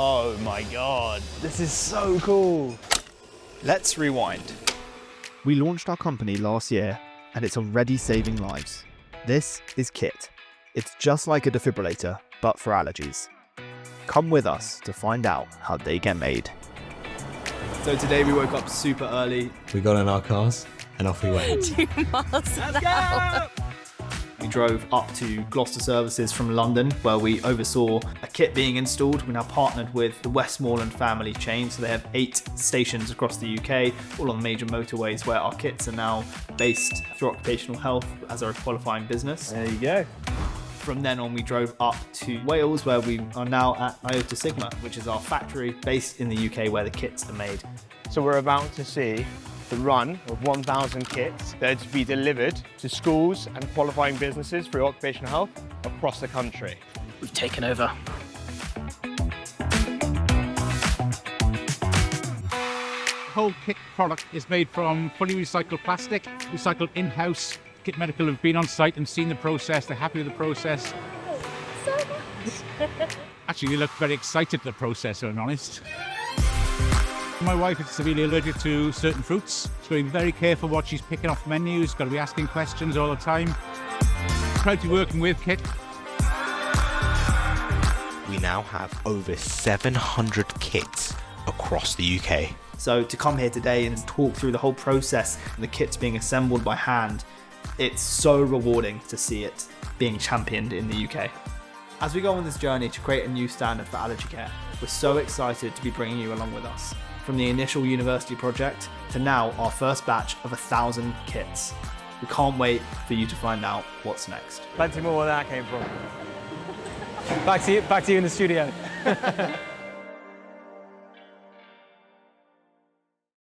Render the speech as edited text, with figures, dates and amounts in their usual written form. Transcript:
Oh my God, this is so cool. Let's rewind. We launched our company last year and it's already saving lives. This is Kit. It's just like a defibrillator, but for allergies. Come with us to find out how they get made. So today we woke up super early. We got in our cars and off we went. 2 miles an hour. We drove up to Gloucester Services from London, where we oversaw a kit being installed. We now partnered with the Westmoreland family chain, so they have 8 stations across the UK, all on major motorways, where our kits are now based through occupational health as our qualifying business. There you go. From then on, we drove up to Wales, where we are now at Iota Sigma, which is our factory based in the UK where the kits are made. So we're about to see the run of 1,000 kits that are to be delivered to schools and qualifying businesses for occupational health across the country. We've taken over. The whole kit product is made from fully recycled plastic, recycled in-house. Kit Medical have been on site and seen the process. They're happy with the process. So much. Actually, they look very excited at the process, if I'm honest. My wife is severely allergic to certain fruits. She's got to be very careful what she's picking off menus, got to be asking questions all the time. Proud to be working with Kit. We now have over 700 kits across the UK. So to come here today and talk through the whole process and the kits being assembled by hand, it's so rewarding to see it being championed in the UK. As we go on this journey to create a new standard for allergy care, we're so excited to be bringing you along with us. From the initial university project to now our first batch of 1,000 kits. We can't wait for you to find out what's next. Plenty more where that came from. Back to you in the studio.